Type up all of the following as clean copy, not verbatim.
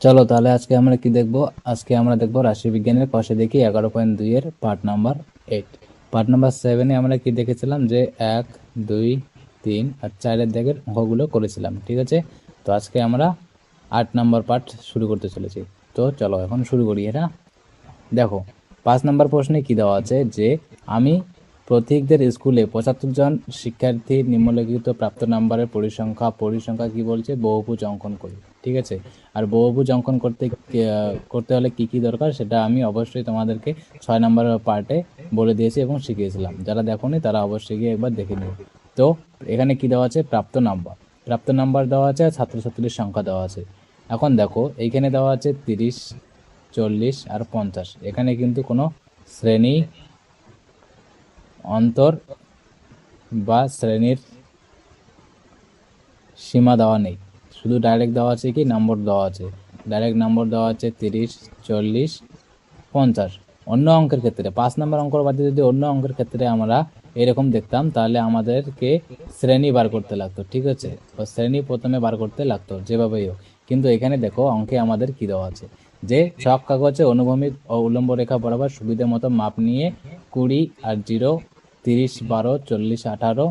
চলো তাহলে আজকে আমরা কি দেখব। আজকে আমরা দেখব রাশিবিজ্ঞানের কষে দেখি 11.2 এর পার্ট নাম্বার 8। পার্ট নাম্বার 7-এ আমরা কি দেখেছিলাম যে 1, 2, 3 আর 4-এর দাগের অঙ্কগুলো করেছিলাম, ঠিক আছে। তো আজকে আমরা 8 নাম্বার পার্ট শুরু করতে চলেছি। তো চলো এখন শুরু করি। এটা দেখো 5 নাম্বার প্রশ্নে কি দেওয়া আছে যে আমি প্রতীকদের স্কুলে 75 জন শিক্ষার্থীর নিম্নলিখিত প্রাপ্ত নাম্বারের পরিসংখ্যা কি বলছে, বহুভুজ অঙ্কন করি, ঠিক আছে। আর বহুভুজ অঙ্কন করতে হলে কি কি দরকার সেটা আমি অবশ্যই তোমাদেরকে 6 নাম্বার পার্টে বলে দিয়েছি এবং শিখিয়েছিলাম। যারা দেখোনি তারা অবশ্যই গিয়ে একবার দেখে নিও। তো এখানে কি দেওয়া আছে, প্রাপ্ত নাম্বার দেওয়া আছে আর ছাত্রছাত্রীর সংখ্যা দেওয়া আছে। এখন দেখো এইখানে দেওয়া আছে 30, 40 আর 50। এখানে কিন্তু কোনো শ্রেণী অন্তর বা শ্রেণীর সীমা দেওয়া নেই, শুধু ডাইরেক্ট দেওয়া আছে কি নম্বর দেওয়া আছে। ডাইরেক্ট নম্বর দেওয়া আছে 30, 40, 50। অন্য অঙ্কের ক্ষেত্রে 5 নম্বর অঙ্ক বাদে যদি অন্য অঙ্কের ক্ষেত্রে আমরা এরকম দেখতাম তাহলে আমাদেরকে শ্রেণী বার করতে লাগতো, ঠিক আছে। তো শ্রেণী প্রথমে বার করতে লাগতো যেভাবেই হোক। কিন্তু এখানে দেখো অঙ্কে আমাদের কি দেওয়া আছে যে ছক কাগজে অনুভূমিক ও উল্লম্ব রেখা বরাবর সুবিধা মতো মাপ নিয়ে 20 আর 0, 30, 12, 40, 18,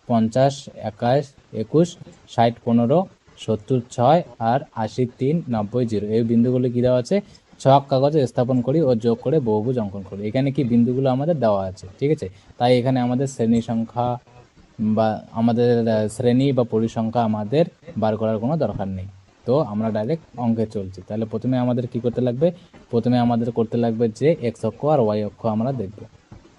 50, 21, 21, 60, 15, 70, 6 আর 80, 3, 90, 0 এই বিন্দুগুলো কি দেওয়া আছে, ছক কাগজে স্থাপন করি ও যোগ করে বহুভুজ অঙ্কন করি। এখানে কি বিন্দুগুলো আমাদের দেওয়া আছে, ঠিক আছে। তাই এখানে আমাদের শ্রেণী সংখ্যা বা আমাদের শ্রেণী বা পরিসংখ্যা আমাদের বার করার কোনো দরকার নেই। তো আমরা ডাইরেক্ট অঙ্কে চলছি। তাহলে প্রথমে আমাদের কি করতে লাগবে, প্রথমে আমাদের করতে লাগবে যে এক্স অক্ষ আর ওয়াই অক্ষ আমরা দেখব।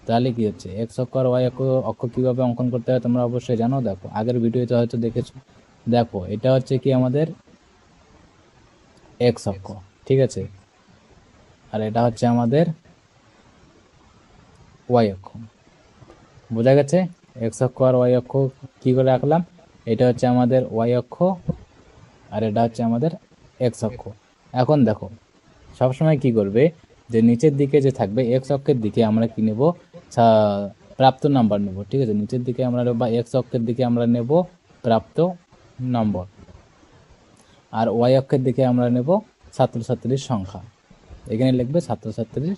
তাহলে কি হচ্ছে, এক্স অক্ষ আর ওয়াই অক্ষ কীভাবে অঙ্কন করতে হয় তোমরা অবশ্যই জানো। দেখো আগের ভিডিওতে হয়তো দেখেছো। দেখো এটা হচ্ছে কি আমাদের এক্স অক্ষ, ঠিক আছে। আর এটা হচ্ছে আমাদের ওয়াই অক্ষ। বোঝা গেছে? এক্স অক্ষ আর ওয়াই অক্ষ কী করে রাখলাম, এটা হচ্ছে আমাদের ওয়াই অক্ষ আর এটা হচ্ছে আমাদের এক্স অক্ষ। এখন দেখো সবসময় কি করবে যে নিচের দিকে যে থাকবে এক্স অক্ষের দিকে আমরা কি নেব, প্রাপ্ত নাম্বার নেব, ঠিক আছে। নিচের দিকে আমরা বা এক্স অক্ষের দিকে আমরা নেব প্রাপ্ত নম্বর, আর ওয়াই অক্ষের দিকে আমরা নেব ছাত্রছাত্রীর সংখ্যা। এখানে লিখবে ছাত্রছাত্রীর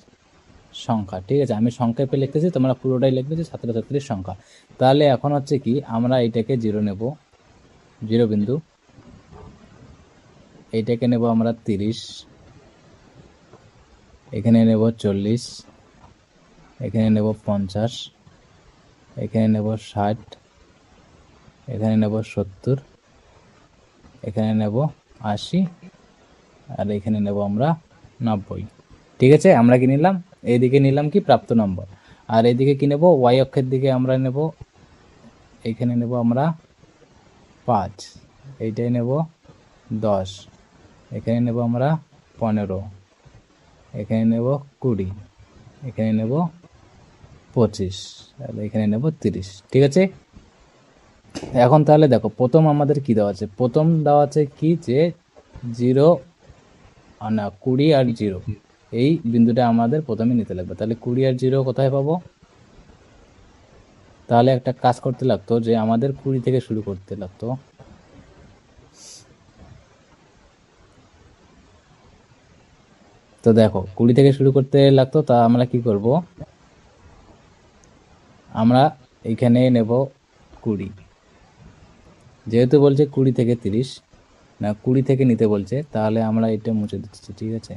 সংখ্যা, ঠিক আছে। আমি সংক্ষেপে লিখতেছি, তোমরা পুরোটাই লিখবে যে ছাত্রছাত্রীর সংখ্যা। তাহলে এখন হচ্ছে কি আমরা এইটাকে 0 নেব, 0 বিন্দু। এইটাকে নেব আমরা 30, এখানে নেব 40, এখানে নেব 50, এখানে নেব 60, এখানে নেব 70, এখানে নেব 80 আর এখানে নেব আমরা 90, ঠিক আছে। আমরা কি নিলাম, এইদিকে নিলাম কি প্রাপ্ত নম্বর, আর এইদিকে কি নেব ওয়াই অক্ষের দিকে আমরা নেব, এইখানে নেব আমরা 5, এইটাই নেব 10, এখানে নেব আমরা 15, এখানে নেব 20, এখানে নেব 25 আর এখানে নেব 30, ঠিক আছে। এখন তাহলে দেখো প্রথম আমাদের কি দেওয়া আছে, প্রথম দেওয়া আছে কি যে 0 না 20 আর 0 এই বিন্দুটা আমাদের প্রথমে নিতে লাগবে। তাহলে 20 আর 0 কোথায় পাবো, তাহলে একটা কাজ করতে লাগতো যে আমাদের 20 থেকে শুরু করতে লাগতো। তো দেখো 20 থেকে শুরু করতে লাগতো, তা আমরা কি করব, আমরা এইখানে নেব 20, যেহেতু বলছে 20 থেকে 30 না 20 থেকে নিতে বলছে, তাহলে আমরা এটা মুছে দিচ্ছি, ঠিক আছে।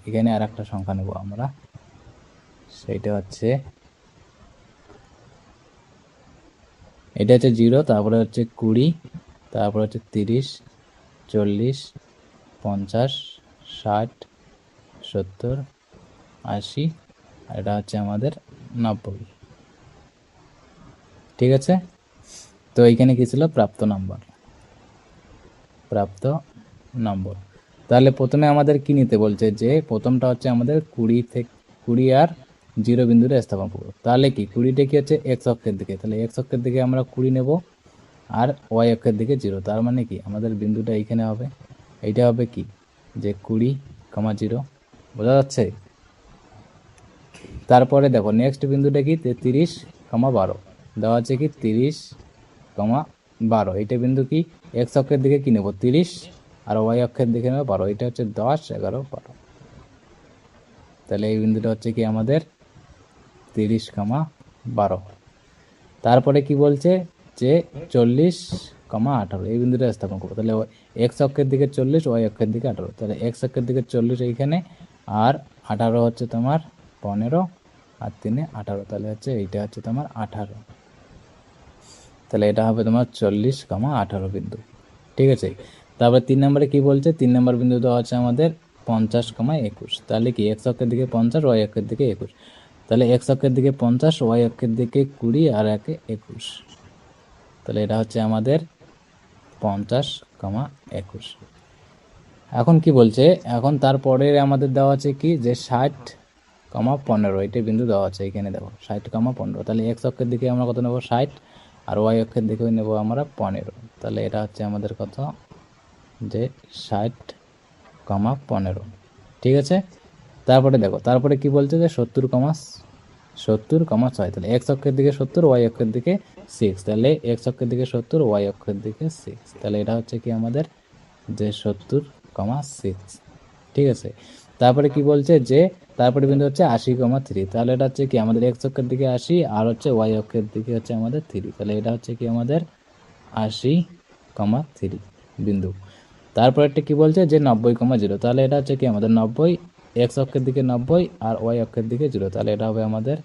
এখানে আর একটা সংখ্যা নেব আমরা, সেইটা হচ্ছে এটা হচ্ছে 0, তারপরে হচ্ছে 20, তারপরে হচ্ছে 30, 40, 50, 60, 70, 80 আর এটা হচ্ছে আমাদের 90, ঠিক আছে। তো এইখানে কি ছিল, প্রাপ্ত নম্বর। তাহলে প্রথমে আমাদের কি নিতে বলছে, যে প্রথমটা হচ্ছে আমাদের 20 থেকে 20 আর 0 বিন্দুতে স্থাপন করবো। তাহলে কি 20টা কি হচ্ছে এক্স অক্ষের দিকে, তাহলে এক্স অক্ষের দিকে আমরা 20 নেব আর ওয়াই অক্ষের দিকে 0। তার মানে কি আমাদের বিন্দুটা এইখানে হবে, এইটা হবে কি যে 20, 0, বোঝা যাচ্ছে। তারপরে দেখো নেক্সট বিন্দুটা কি 30, 12 দেওয়া আছে কি 30, 12, এইটা বিন্দু কি এক্স অক্ষের দিকে কি নেব 30 আর ওয়াই অক্ষের দিকে নেবে 12, এটা হচ্ছে 10, 11, 12। তাহলে এই বিন্দুটা হচ্ছে কি আমাদের 30,12। তারপরে কি বলছে যে 40,18, এই বিন্দুটা স্থাপন করবো। তাহলে এক্স অক্ষের দিকে 40, ওয়াই অক্ষের দিকে 18। তাহলে এক্স অক্ষের দিকে 40 এইখানে, আর 18 হচ্ছে তোমার 15, আর 3 18, তাহলে হচ্ছে এইটা হচ্ছে তোমার 18। তাহলে এটা হবে তোমার 40,18 বিন্দু। ঠিক আছে। তারপরে 3 নম্বরে কি বলছে, 3 নম্বর বিন্দু দেওয়া আছে আমাদের 50,21। তাহলে কি এক্স অক্ষের দিকে 50, ওয়াই অক্ষের দিকে 21। তাহলে এক্স অক্ষের দিকে 50, ওয়াই অক্ষের দিকে 20, আর 21। তাহলে এটা হচ্ছে আমাদের 50,21। এখন কি বলছে, এখন তারপরে আমাদের দেওয়া আছে কি যে 60,15, এটা বিন্দু দেওয়া আছে এখানে দেখো 60,15। তাহলে এক্স অক্ষের দিকে আমরা কত নেব 60, আর ওয়াই অক্ষের দিকে নেব আমরা 15। তাহলে এটা হচ্ছে আমাদের কত যে 60,15। ঠিক আছে। তারপরে দেখো, তারপরে কি বলছে যে 70,6। তাহলে এক্স অক্ষের দিকে 70, ওয়াই অক্ষের দিকে 6। তাহলে এক্স অক্ষের দিকে 70, ওয়াই অক্ষের দিকে 6। তাহলে এটা হচ্ছে কি আমাদের যে 70,6। ঠিক আছে। তারপরে কি বলছে যে তারপরে বিন্দু হচ্ছে 80,3। তাহলে এটা হচ্ছে কি আমাদের এক্স অক্ষের দিকে 80, আর হচ্ছে ওয়াই অক্ষের দিকে হচ্ছে আমাদের 3। তাহলে এটা হচ্ছে কি আমাদের 80,3 বিন্দু। তারপর একটা কি বলছে যে 90,0। তাহলে এটা হচ্ছে কি আমাদের 90, এক্স অক্ষের দিকে 90, আর ওয়াই অক্ষের দিকে 0। তাহলে এটা হবে আমাদের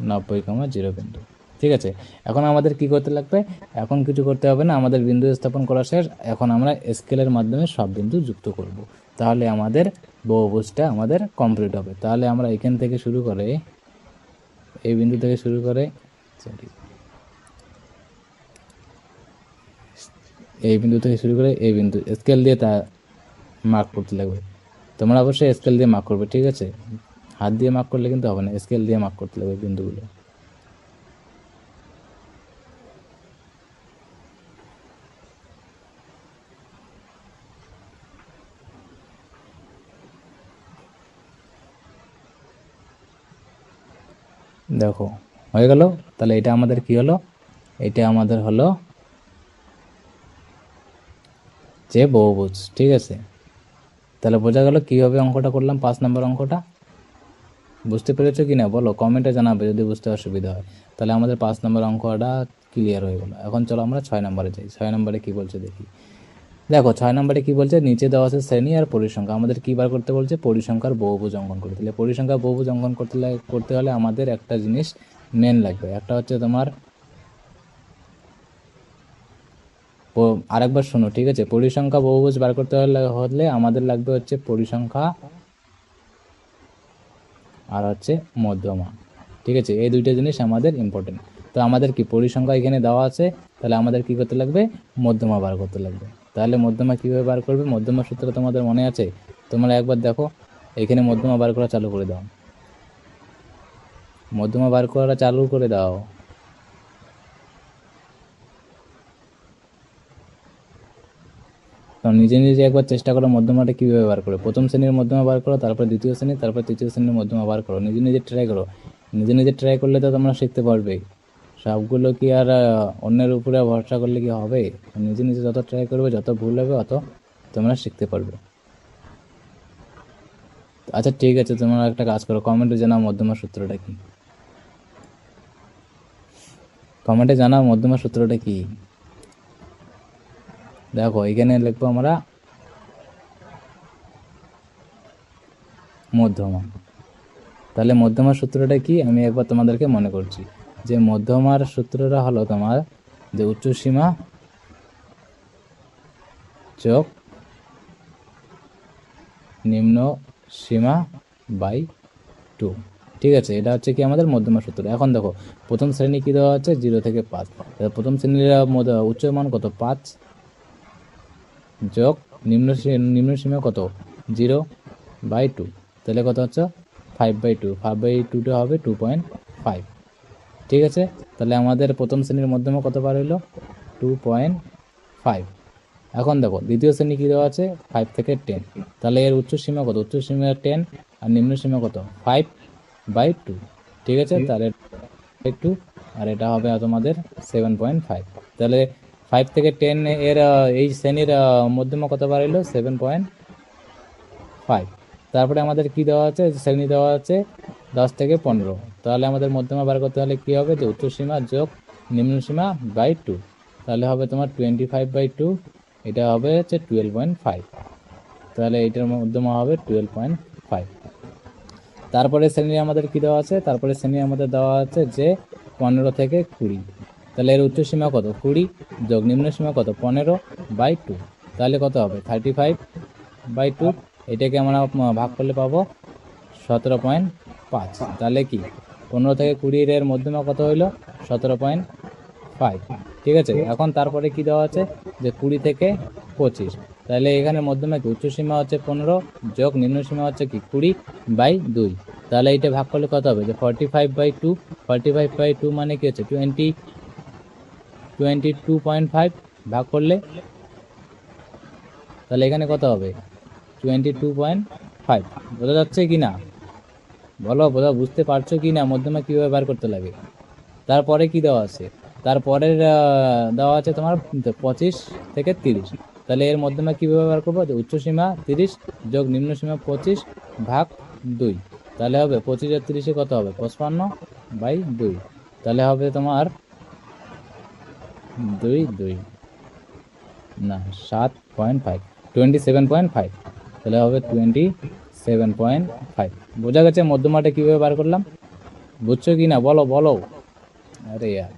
90,0 বিন্দু। ঠিক আছে। এখন আমাদের কি করতে লাগবে, এখন কিছু করতে হবে না, আমাদের বিন্দু স্থাপন করা শেষ। এখন আমরা স্কেলের মাধ্যমে সব বিন্দু যুক্ত করব, তাহলে আমাদের বহুভুজটা আমাদের কমপ্লিট হবে। তাহলে আমরা এখান থেকে শুরু করে, এই বিন্দু থেকে শুরু করে, সরি, এই বিন্দু থেকে শুরু করে এই বিন্দু স্কেল দিয়ে তা মার্ক করতে লাগবে। তোমরা অবশ্যই স্কেল দিয়ে মার্ক করবে। ঠিক আছে, হাত দিয়ে মার্ক করলে কিন্তু হবে না, স্কেল দিয়ে মার্ক করতে লাগবে বিন্দুগুলো। দেখো হয়ে গেল। তাহলে এটা আমাদের কি হলো, এটা আমাদের হলো যে বহুভুজ। ঠিক আছে। তাহলে বোঝা গেল কীভাবে অঙ্কটা করলাম, 5 নম্বর অঙ্কটা। বুঝতে পেরেছো কি না বলো, কমেন্টে জানাবে যদি বুঝতে অসুবিধা হয়। তাহলে আমাদের 5 নম্বর অঙ্কটা ক্লিয়ার হয়ে গেল। এখন চলো আমরা 6 নম্বরে যাই। 6 নম্বরে কি বলছে দেখি। দেখো 6 নম্বরে কি বলছে, নিচে দেওয়া আছে শ্রেণী আর পরিসংখ্যা। আমাদের কী বার করতে বলছে, পরিসংখ্যার বহুভুজ অঙ্কন করতে। তাহলে পরিসংখ্যার বহুভুজ অঙ্কন করতে হলে আমাদের একটা জিনিস মেন লাগবে, একটা হচ্ছে তোমার, আরেকবার শোনো। ঠিক আছে, পরিসংখ্যা বহুভুজ বার করতে হলে আমাদের লাগবে হচ্ছে পরিসংখ্যা আর হচ্ছে মধ্যমা। ঠিক আছে, এই দুইটা জিনিস আমাদের ইম্পর্টেন্ট। তো আমাদের কি পরিসংখ্যা এখানে দেওয়া আছে, তাহলে আমাদের কি করতে লাগবে, মধ্যমা বার করতে লাগবে। তাহলে মধ্যমা কীভাবে বার করবে, মধ্যমা সূত্র তোমাদের মনে আছে? তোমরা একবার দেখো, এখানে মধ্যমা বার করা চালু করে দাও, মধ্যমা বার করা চালু করে দাও। তো নিজে নিজে একবার চেষ্টা করো মধ্যমাটা কীভাবে বার করো। প্রথম শ্রেণীর মধ্যমা বার করো, তারপর দ্বিতীয় শ্রেণী, তারপর তৃতীয় শ্রেণীর মধ্যমা বার করো। নিজে নিজে ট্রাই করো, নিজে নিজে ট্রাই করলে তো তোমরা শিখতে পারবেই। সবগুলো কি আর অন্যের উপরে ভরসা করলে কি হবে? নিজে নিজে যত ট্রাই করবে, যত ভুল হবে, অত তোমরা শিখতে পারবে। আচ্ছা ঠিক আছে, তোমরা একটা কাজ করো, কমেন্টে জানাও মধ্যমা সূত্রটা কি। কমেন্টে জানাও মধ্যমা সূত্রটা কি। দেখো এখানে লিখবো আমরা মধ্যমা। তাহলে মধ্যমার সূত্রটা কি আমি একবার তোমাদেরকে মনে করছি, যে মধ্যমার সূত্রটা হলো তোমার যে উচ্চ সীমা যোগ নিম্ন সীমা বাই 2। ঠিক আছে, এটা হচ্ছে কি আমাদের মধ্যমা সূত্র। এখন দেখো প্রথম শ্রেণী কি দেওয়া আছে, 0 থেকে 5। প্রথম শ্রেণীর উচ্চ মান কত, 5, যোগ নিম্ন সীমা কত, 0/2। তাহলে কত হচ্ছে 5/2। 5/2টা হবে 2.5। ঠিক আছে। তাহলে আমাদের প্রথম শ্রেণীর মধ্যমা কত বার হইলো, 2.5। এখন দেখো দ্বিতীয় শ্রেণী কী দেওয়া আছে, 5 থেকে 10। তাহলে এর উচ্চ সীমা কত, উচ্চ সীমা 10, আর নিম্ন সীমা কত, 5/2। ঠিক আছে, তাহলে 2, আর এটা হবে তোমাদের 7.5। তাহলে 5 থেকে 10 এর এই শ্রেণীর মধ্যমা কত বার হলো 7.5। তারপরে আমাদের কি দেওয়া আছে, শ্রেণী দেওয়া আছে 10 থেকে 15। তাহলে আমাদের মধ্যমা বার করতে হলে কি হবে, যে উচ্চ সীমা যোগ নিম্ন সীমা বাই 2, তাহলে হবে তোমার 25/2, এটা হবে হচ্ছে 12.5। তাহলে এটার মধ্যমা হবে 12.5। তারপরে শ্রেণী আমাদের কি দেওয়া আছে, তারপরে শ্রেণী আমাদের দেওয়া আছে যে 15 থেকে 20। তাহলে এর উচ্চ সীমা কত 20 যোগ নিম্ন সীমা কত 15/2, তাহলে কত হবে 35/2। এটাকে আমরা ভাগ করলে পাবো 17.5। তাহলে কি 15 থেকে 20 এর মধ্যমা কত হইলো 17.5। ঠিক আছে, এখন তারপরে কি দেওয়া আছে, যে 20 থেকে 25। তাহলে এখানে মধ্যমা কি উচ্চ সীমা হচ্ছে 15 যোগ নিম্ন সীমা হচ্ছে কি 20/2। তাহলে এটা ভাগ করলে কত হবে, যে 45/2। 45/2 মানে কি হচ্ছে 22.5 ভাগ করলে, তাহলে এখানে কত হবে 22.5। বোঝা যাচ্ছে কি না, বলো বুঝতে পারছো কি না মধ্যমা কিভাবে বার করতে লাগে। তারপরে কি দেওয়া আছে, তারপরের দেওয়া আছে তোমার 25 থেকে 30। তাহলে এর মধ্যমা কিভাবে বার করবো, যে উচ্চ সীমা 30 যোগ নিম্ন সীমা 25 ভাগ 2। তাহলে হবে 25 আর 30 কত হবে 55/2। তাহলে হবে তোমার 2 না 7.5, 27.5। তাহলে হবে 27.5। বোঝা গেছে মধ্যমাটা কিভাবে বার করলাম, বুঝছো কি না বলো। আরে यार,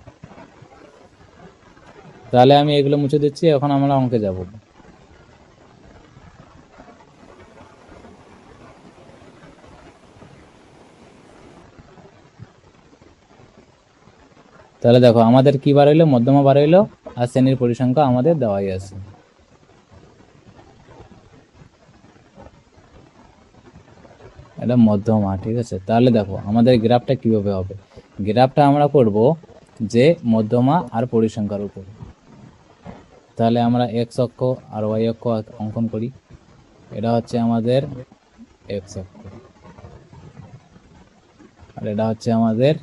তাহলে আমি এগুলো মুছে দিচ্ছি, এখন আমরা অঙ্কে যাব। তাহলে দেখো আমাদের কি বার হইলো, মধ্যমা বার হইলো, আর শ্রেণীর পরিসংখ্যা আমাদের দেওয়াই আছে। এটা মধ্যমা, ঠিক আছে। তাহলে দেখো আমাদের গ্রাফটা কিভাবে হবে, গ্রাফটা আমরা করব যে মধ্যমা আর পরিসংখ্যার উপর। তাহলে আমরা এক্স অক্ষ আর ওয়াই অক্ষ অঙ্কন করি। এটা হচ্ছে আমাদের এক্স অক্ষ, আর এটা হচ্ছে আমাদের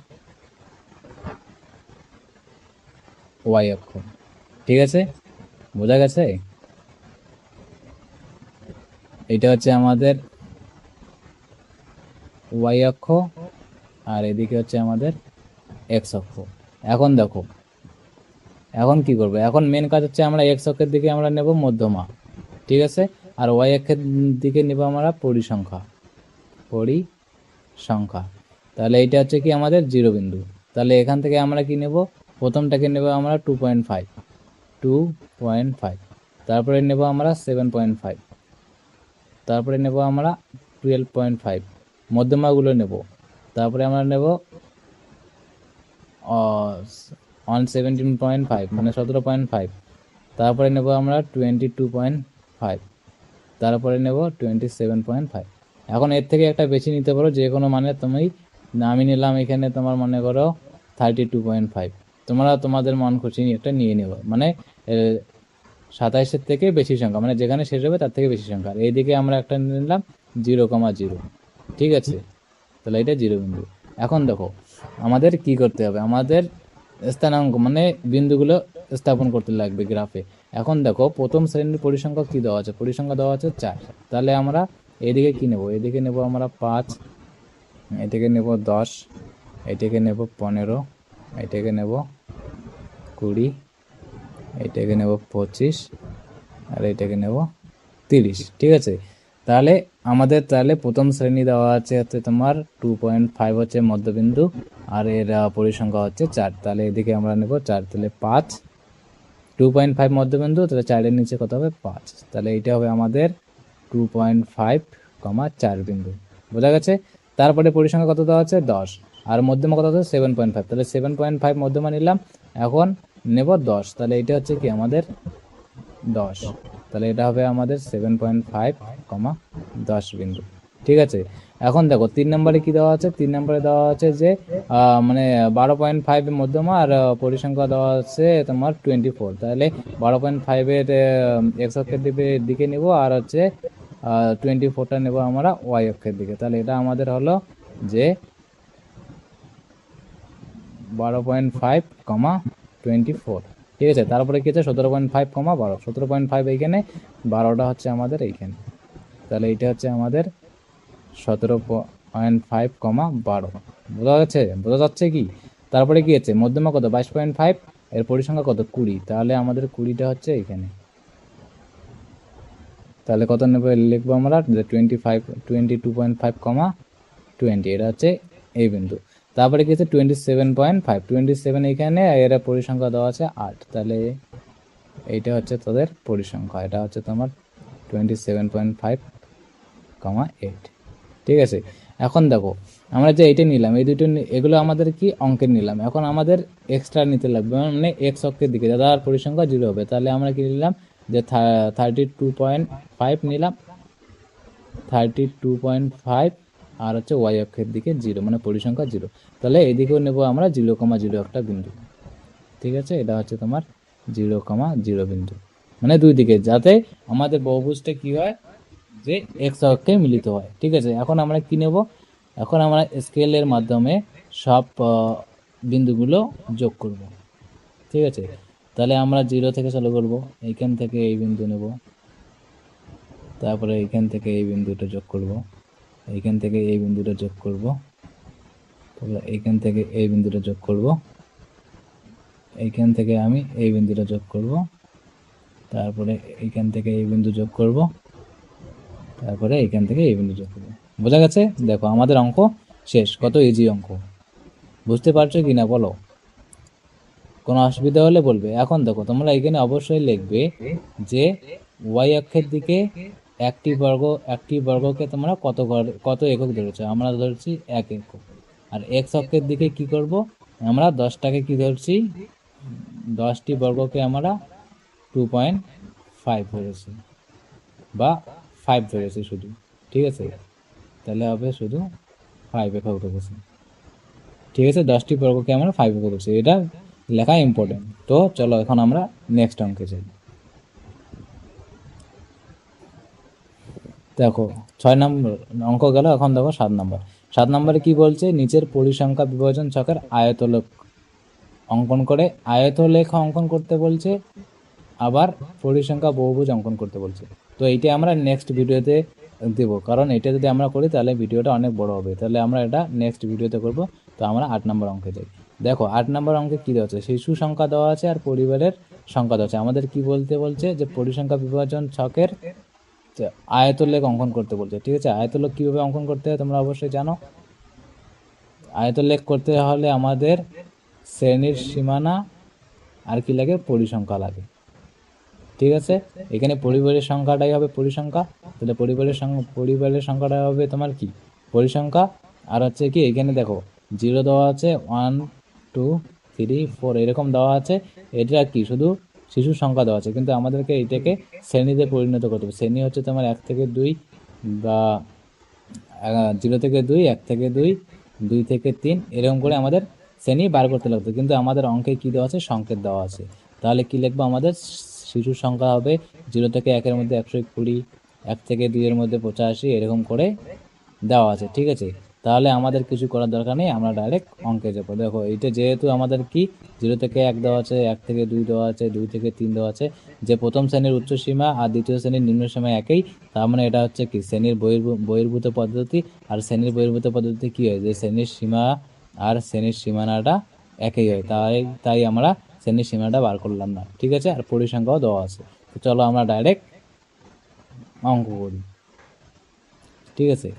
ওয়াই অক্ষ। ঠিক আছে, বোঝা গেছে। এটা হচ্ছে আমাদের ওয়াই অক্ষ, আর এদিকে হচ্ছে আমাদের এক্স অক্ষ। এখন দেখো এখন কি করবো, এখন মেন কাজ হচ্ছে আমরা এক্স অক্ষের দিকে আমরা নেব মধ্যমা, ঠিক আছে, আর ওয়াই অক্ষের দিকে নেব আমরা পরিসংখ্যা। তাহলে এইটা হচ্ছে কি আমাদের 0 বিন্দু। তাহলে এখান থেকে আমরা কি নেব, প্রথমটাকে নেব আমরা 2.5, তারপরে নেব আমরা 7.5, তারপরে নেব আমরা 12.5, মধ্যমাগুলো নেব। তারপরে আমরা নেব 117.5 মানে 17.5, তারপরে নেব আমরা 22.5, তারপরে নেব 27.5। এখন এর থেকে একটা বেশি নিতে পারো যে কোনো, মানে তুমি, আমি নিলাম এখানে তোমার মনে করো 32.5, তোমরা তোমাদের মন খুশি একটা নিয়ে নেব, মানে 27-এর থেকে বেশি সংখ্যা, মানে যেখানে শেষ হবে তার থেকে বেশি সংখ্যা। আর এইদিকে আমরা একটা নিলাম 0,0, ঠিক আছে। তাহলে এটা 0 বিন্দু। এখন দেখো আমাদের কি করতে হবে, আমাদের স্থানাঙ্ক মানে বিন্দুগুলো স্থাপন করতে লাগবে গ্রাফে। এখন দেখো প্রথম শ্রেণীর পরিসংখ্যা কি দেওয়া আছে, পরিসংখ্যা দেওয়া আছে 4। তাহলে আমরা এদিকে কি নেব, এদিকে নেব আমরা 5, এদিকে নেব 10, এটাকে নেব 15, এটাকে নেব 20, এটাকে নেব 25, আর এটাকে নেব 30। ঠিক আছে, তাহলে আমাদের তাহলে প্রথম শ্রেণী দেওয়া আছে হচ্ছে তোমার 2.5 হচ্ছে মধ্যবিন্দু, আর এর পরিসংখ্যা হচ্ছে 4। তাহলে এদিকে আমরা নেব 4, তাহলে 5, 2.5 মধ্যবিন্দু, তাহলে 4-এর নিচে কত হবে 5। তাহলে এইটা হবে আমাদের 2.5, 4 বিন্দু। বোঝা গেছে। তারপরে পরিসংখ্যা কত দেওয়া আছে 10, আর মধ্যমা কত আছে 7.5। তাহলে 7.5 মধ্যমা নিলাম, এখন নেব 10। তাহলে এটা হচ্ছে কি আমাদের 10। তাহলে এটা হবে আমাদের 7.5, 10 বিন্দু। ঠিক আছে, এখন দেখো 3 নম্বরে কি দেওয়া আছে, 3 নম্বরে দেওয়া আছে যে মানে 12.5 মধ্যমা, আর পরিসংখ্যা দেওয়া আছে তোমার 24। তাহলে 12.5-এর এক্স অক্ষের দিকে নেব, আর হচ্ছে 24টা নেব আমরা ওয়াই অক্ষের দিকে। তাহলে এটা আমাদের হলো যে 12.5, 24। ঠিক আছে। তারপরে কি আছে 17.5, 12, 17.5 এইখানে, 12টা হচ্ছে আমাদের এইখানে। তাহলে এইটা হচ্ছে আমাদের 17.5, 12। বোঝা যাচ্ছে কি? তারপরে কি আছে মধ্যমা কত 22.5, এর পরিসংখ্যা কত 20, তাহলে আমাদের 20টা হচ্ছে এইখানে। তাহলে কত নেবে লিখবো আমরা যে 25, 22.5, 20, এটা হচ্ছে এই বিন্দু। তারপরে কি আছে 27.5, 27 এইখানে, এর পরিসংখ্যা দেওয়া আছে 8, তাহলে এইটা হচ্ছে তাদের পরিসংখ্যা, এটা হচ্ছে তোমার 27.5, 8। ঠিক আছে। এখন দেখো আমরা যে এইটা নিলাম, এই দুটো এগুলো আমাদের কি অঙ্কের নিলাম, এখন আমাদের এক্সট্রা নিতে লাগবে, মানে এক্স অক্ষের দিকে দাদা আর পরিসংখ্যা 0 হবে। তাহলে আমরা কি নিলাম যে 32.5 নিলাম, 32.5, আর হচ্ছে ওয়াই অক্ষের দিকে 0, মানে পরিসংখ্যা 0। তাহলে এদিকেও নেব আমরা 0,0 একটা বিন্দু। ঠিক আছে, এটা হচ্ছে তোমার 0,0 বিন্দু, মানে দুই দিকে, যাতে আমাদের বহুভুজটা কি হয় যে এক্স অক্ষে মিলিত হয়। ঠিক আছে, এখন আমরা কি নেব, এখন আমরা স্কেলের মাধ্যমে সব বিন্দুগুলো যোগ করব। ঠিক আছে, তাহলে আমরা 0 থেকে চালু করব, এইখান থেকে এই বিন্দু নেব, তারপরে এইখান থেকে এই বিন্দুটা যোগ করব, এইখান থেকে এই বিন্দুটা যোগ করব, তারপরে এইখান থেকে এই বিন্দুটা যোগ করব, এইখান থেকে আমি এই বিন্দুটা যোগ করব, তারপরে এইখান থেকে এই বিন্দু যোগ করব, তারপরে এইখান থেকে এই বিন্দু যোগ করব। বোঝা গেছে? দেখো আমাদের অঙ্ক শেষ। কত ইজি অঙ্ক, বুঝতে পারছো কি না বলো? কোনো অসুবিধা হলে বলবে। এখন দেখো তোমরা এখানে অবশ্যই লিখবে যে ওয়াই অক্ষের দিকে একটি বর্গকে তোমরা কত একক ধরেছো। আমরা ধরছি 1 একক। আর এক্স অক্ষের দিকে কি করব, আমরা 10টাকে কি ধরছি, 10টি বর্গকে আমরা 2.5 ধরেছি, বা 5 ধরেছি শুধু। ঠিক আছে, তাহলে হবে শুধু 5 একক ধরেছি। ঠিক আছে, 10টি বর্গকে আমরা 5 একক ধরছি, এটা লেখা ইম্পর্টেন্ট। তো চলো এখন আমরা নেক্সট অঙ্কে যাই। দেখো 6 নম্বর অঙ্ক গেল, এখন দেখো 7 নম্বর। 7 নম্বরে কি বলছে, নিচের পরিসংখ্যা বিভাজন ছকের আয়তলেখ অঙ্কন করে, আয়তলেখ অঙ্কন করতে বলছে, আবার পরিসংখ্যা বহুভুজ অঙ্কন করতে বলছে। তো এইটা আমরা নেক্সট ভিডিওতে দেবো, কারণ এটা যদি আমরা করি তাহলে ভিডিওটা অনেক বড় হবে, তাহলে আমরা এটা নেক্সট ভিডিওতে করব। তো আমরা 8 নম্বর অঙ্কে যাই। দেখো 8 নম্বর অঙ্কে কী দেওয়া আছে, শিশু সংখ্যা দেওয়া আছে আর পরিবারের সংখ্যা দেওয়া আছে। আমাদের কি বলছে যে পরিসংখ্যা বিভাজন ছকের আয়তলেখ অঙ্কন করতে বলছে। ঠিক আছে, আয়তলেখ কীভাবে অঙ্কন করতে হয় তোমরা অবশ্যই জানো। আয়তলেখ করতে হলে আমাদের শ্রেণীর সীমানা আর কি লাগে, পরিসংখ্যা লাগে। ঠিক আছে, এখানে পরিবারের সংখ্যাটাই হবে পরিসংখ্যা, তাহলে পরিবারের সংখ্যাটা হবে তোমার কি পরিসংখ্যা। আর হচ্ছে কি এখানে দেখো 0 দেওয়া আছে, 1, 2, 3, 4 এরকম দেওয়া আছে, এটা কি শুধু শিশুর সংখ্যা দেওয়া আছে, কিন্তু আমাদেরকে এটাকে শ্রেণীতে পরিণত করতে হবে। শ্রেণী হচ্ছে তোমার 1 থেকে 2, বা 0 থেকে 2, 1 থেকে 2, 2 থেকে 3, এরকম করে আমাদের শ্রেণী বার করতে লাগতো, কিন্তু আমাদের অঙ্কে কি দেওয়া আছে, সংকেত দেওয়া আছে। তাহলে কি লিখবো, আমাদের শিশুর সংখ্যা হবে 0 থেকে 1-এর মধ্যে 120, 1 থেকে 2-এর মধ্যে 85, এরকম করে দেওয়া আছে। ঠিক আছে, তাহলে আমাদের কিছু করার দরকার নেই, আমরা ডাইরেক্ট অঙ্কে যাবো। দেখো এইটা যেহেতু আমাদের কি 0 থেকে 1 দেওয়া আছে, 1 থেকে 2 দেওয়া আছে, 2 থেকে 3 দেওয়া আছে, যে প্রথম শ্রেণীর উচ্চ সীমা আর দ্বিতীয় শ্রেণীর নিম্ন সীমা একই, তার মানে এটা হচ্ছে কি শ্রেণীর বহির্ভূত পদ্ধতি। আর শ্রেণীর বহির্ভূত পদ্ধতিতে কি হয়, যে শ্রেণীর সীমা আর শ্রেণীর সীমানাটা একই হয়, তাই আমরা শ্রেণীর সীমানাটা বার করলাম না। ঠিক আছে, আর পরিসংখ্যাও দেওয়া আছে। তো চলো আমরা ডাইরেক্ট অঙ্ক করি। ঠিক আছে,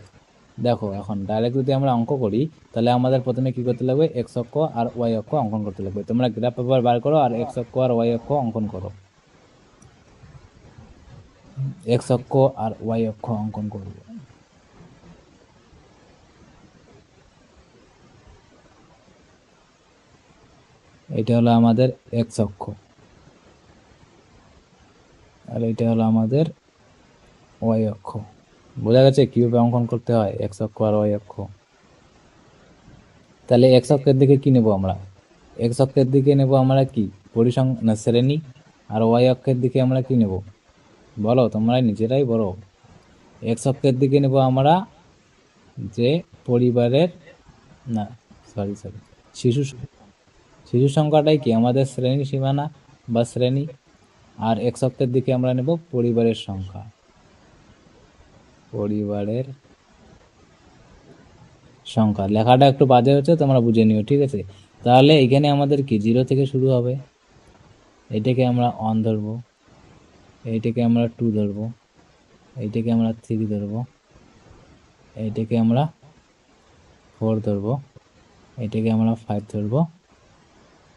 দেখো এখন ডাইরেক্ট যদি আমরা অঙ্ক করি, তাহলে আমাদের প্রথমে কি করতে লাগবে, এক্স অক্ষ আর ওয়াই অক্ষ অঙ্কন করতে লাগবে। তোমরা গ্রাফ পেপার বার করো আর এক্স অক্ষ আর ওয়াই অক্ষ অঙ্কন করো। এক্স অক্ষ আর ওয়াই অক্ষ অঙ্কন করব। এটা হলো আমাদের এক্স অক্ষ, আর এটা হলো আমাদের ওয়াই অক্ষ। বোঝা গেছে কিভাবে অঙ্কন করতে হয় এক্স অক্ষ আর ওয়াই অক্ষ? তাহলে এক্স অক্ষের দিকে কি নেব আমরা, এক্স অক্ষের দিকে নেব আমরা কি শ্রেণী, আর ওয়াই অক্ষের দিকে আমরা কি নেব বলো, তোমরা নিজেরাই বলো। এক্স অক্ষের দিকে নেব আমরা যে পরিবারের, না সরি শিশু সংখ্যাটাই কি আমাদের শ্রেণী সীমানা, বা শ্রেণী, আর এক্স অক্ষের দিকে আমরা নেব পরিবারের সংখ্যা, পরিবারের সংখ্যা। লেখাটা একটু বাজে হচ্ছে, তোমরা বুঝে নিও, ঠিক আছে? তাহলে এখানে আমাদের কি 0 থেকে শুরু হবে, এটাকে আমরা 1 ধরবো, এইটাকে আমরা 2 ধরবো, এইটাকে আমরা 3 ধরবো, এইটাকে আমরা 4 ধরবো, এটাকে আমরা 5 ধরবো,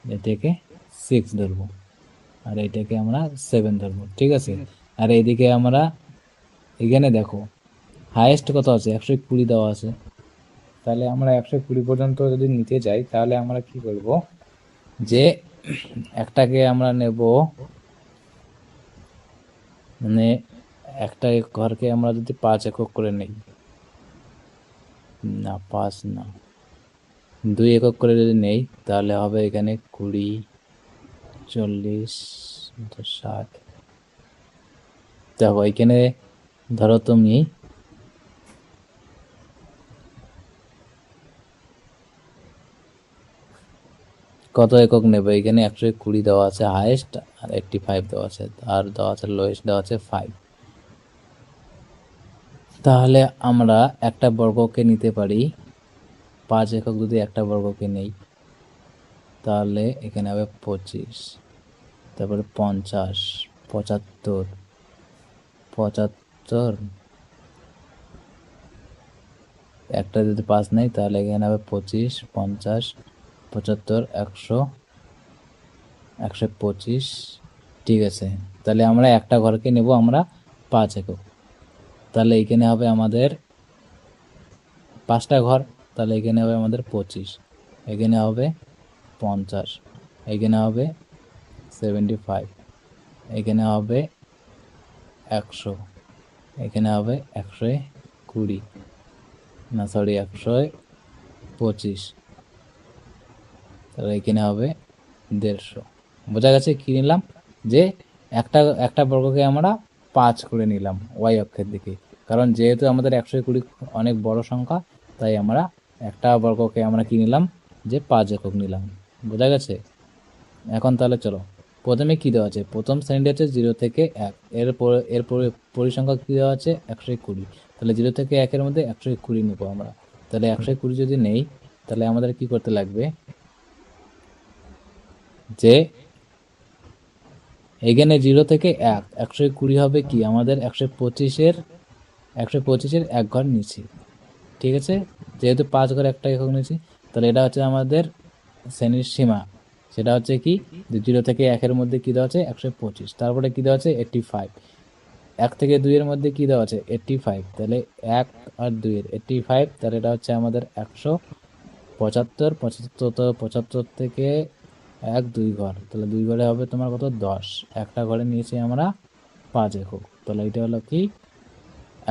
এটাকে 6 ধরবো, আর এটাকে আমরা 7 ধরবো, ঠিক আছে? আর এইদিকে আমরা এখানে দেখো হাইয়েস্ট কত আছে, 120 দেওয়া আছে। তাহলে আমরা 120 পর্যন্ত যদি নিতে যাই, তাহলে আমরা কি করব, যে একটাকে আমরা নেব, মানে একটা ঘরকে আমরা যদি 5 একক করে নেই, না 5 না, 2 একক করে যদি নেই, তাহলে হবে এখানে 20, 40, 60। দেখো এখানে ধরো তুমি কত একক নেবে, এখানে 120 দেওয়া আছে হাইয়েস্ট, আর 85 দেওয়া আছে, আর দেওয়া আছে লোয়েস্ট, দেওয়া আছে 5। তাহলে আমরা একটা বর্গকে নিতে পারি 5 একক, যদি একটা বর্গকে নেই, তাহলে এখানে হবে 25, তারপরে 50, 75, 75, একটা যদি 5 নেই, তাহলে এখানে হবে 25, 50, 75, 100, 125, ঠিক আছে? তাহলে আমরা একটা ঘরকে নেব আমরা 5 একক, তাহলে এখানে হবে আমাদের 5টা ঘর, তাহলে এখানে হবে আমাদের 25, এখানে হবে 50, এখানে হবে 75, এখানে হবে 100, এখানে হবে 120, না সরি 125, তাহলে এখানে হবে 150। বোঝা গেছে কি নিলাম, যে একটা বর্গকে আমরা 5 করে নিলাম ওয়াই অক্ষের দিকে, কারণ যেহেতু আমাদের 120 অনেক বড় সংখ্যা, তাই আমরা একটা বর্গকে আমরা কি নিলাম, যে 5 একক নিলাম। বোঝা গেছে? এখন তাহলে চলো, প্রথমে কি দেওয়া আছে, প্রথম শ্রেণীটা হচ্ছে 0 থেকে 1, এর পরিসংখ্যা কি দেওয়া আছে, 120। তাহলে 0 থেকে 1-এর মধ্যে 120 নেবো আমরা। তাহলে 120 যদি নেই, তাহলে আমাদের কি করতে লাগবে, যে এখানে 0 থেকে 1, 120 হবে কি আমাদের 125-এর 1 ঘর নিচে, ঠিক আছে? যেহেতু 5 ঘর একটা একক নিয়েছি, তাহলে এটা হচ্ছে আমাদের শ্রেণীর সীমা। সেটা হচ্ছে কি, 0 থেকে 1-এর মধ্যে কি দেওয়া আছে, 125, তারপরে কি দেওয়া আছে 85, 1 থেকে 2-এর মধ্যে কি দেওয়া আছে 85, তাহলে 1 আর 2-এর 85, তাহলে এটা হচ্ছে আমাদের 175, 75 থেকে 1 2 ঘর, তাহলে 2 ঘরে হবে তোমার কত, 10, একটা ঘরে নিয়েছি আমরা 5 একক, তাহলে এটা হলো কি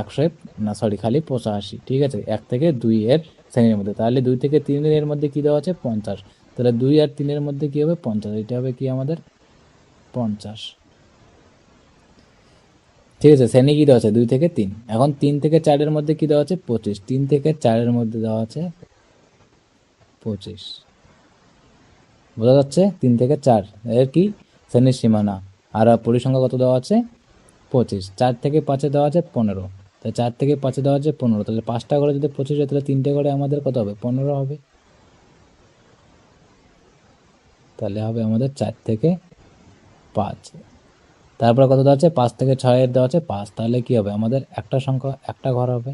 100, না সরি খালি 85, ঠিক আছে? 1 থেকে 2-এর শ্রেণীর মধ্যে, তাহলে 2 থেকে 3-এর মধ্যে কি দেওয়া আছে 50, তাহলে 2 আর 3-এর মধ্যে কি হবে 50, এটা হবে কি আমাদের 50, ঠিক আছে? শ্রেণী কি দেওয়া আছে 2 থেকে 3। এখন 3 থেকে 4-এর মধ্যে কি দেওয়া আছে 25, 3 থেকে 4-এর মধ্যে দেওয়া আছে 25, বোঝা যাচ্ছে? 3 থেকে 4 এর কি শ্রেণীর সীমানা, আর পরিসংখ্যা কত দেওয়া আছে 25, 4 থেকে 5-এ দেওয়া আছে 15, তাই 4 থেকে 5-এ দেওয়া আছে 15, তাহলে 5টা ঘরে যদি 25 হয়, তাহলে 3টে ঘরে আমাদের কত হবে 15 হবে, তাহলে হবে আমাদের 4 থেকে 5। তারপরে কত দেওয়া আছে 5 থেকে 6-এর দেওয়া আছে 5, তাহলে কি হবে আমাদের একটা সংখ্যা, একটা ঘর হবে,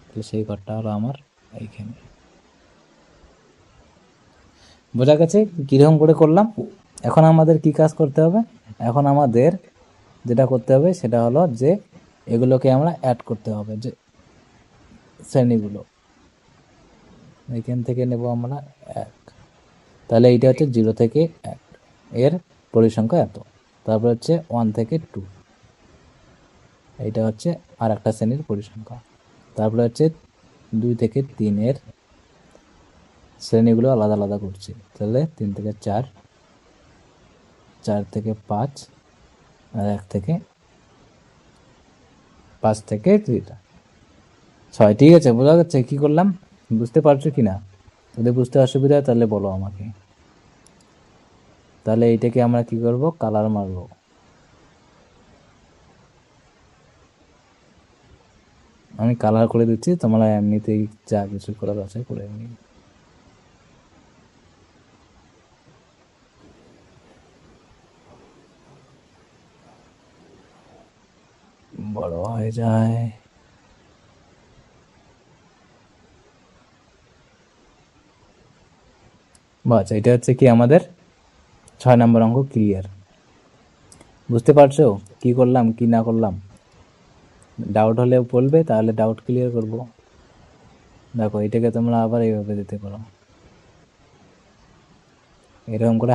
তাহলে সেই ঘরটা হলো আমার এইখানে। বোঝা গেছে কীরকম করে করলাম? এখন আমাদের কি কাজ করতে হবে, এখন আমাদের যেটা করতে হবে সেটা হলো যে এগুলোকে আমরা অ্যাড করতে হবে, যে শ্রেণীগুলো এখান থেকে নেব আমরা 1, তাহলে এইটা হচ্ছে 0 থেকে 1, এর পরিসংখ্যা এত, তারপর হচ্ছে 1 থেকে 2, এইটা হচ্ছে আর একটা শ্রেণীর পরিসংখ্যা, তারপরে হচ্ছে 2 থেকে 3-এর শ্রেণীগুলো আলাদা আলাদা করছি, তাহলে 3 থেকে 4, 4 থেকে 5, আর 1 থেকে 5 থেকে 6, ঠিক আছে? বোঝা যাচ্ছে কি করলাম, বুঝতে পারছো কি না? যদি বুঝতে অসুবিধা হয় তাহলে বলো আমাকে। তাহলে এইটাকে আমরা কি করব, কালার মারব। আমি কালার করে দিচ্ছি, তোমরা এমনিতেই যা কিছু করার আছে করে নিই। বড় হয়ে যায়। বাস, এটা হচ্ছে কি আমাদের 6 নম্বর অঙ্ক ক্লিয়ার। বুঝতে পারছো কি করলাম কি না করলাম? ডাউট হলে বলবে, তাহলে ডাউট ক্লিয়ার করব। দেখো এটাকে তোমরা আবার এইভাবে দিতে পারো, এরকম করে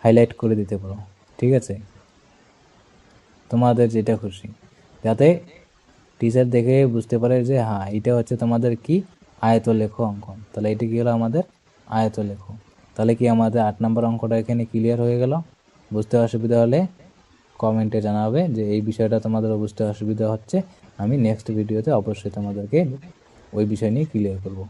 হাইলাইট করে দিতে পারো, ঠিক আছে? তোমাদের যেটা খুশি, যাতে টিচার দেখে বুঝতে পারে যে হ্যাঁ এটা হচ্ছে তোমাদের কি আয়তলেখ অঙ্কন। তাহলে এটা কি হলো আমাদের আয়তলেখ। তাহলে কি আমাদের 8 নম্বর অঙ্কটা এখানে ক্লিয়ার হয়ে গেল। বুঝতে অসুবিধা হলে কমেন্টে জানাবে যে এই বিষয়টা তোমাদের বুঝতে অসুবিধা হচ্ছে। আমি নেক্সট ভিডিওতে অবশ্যই তোমাদেরকে ওই বিষয় নিয়ে ক্লিয়ার করব।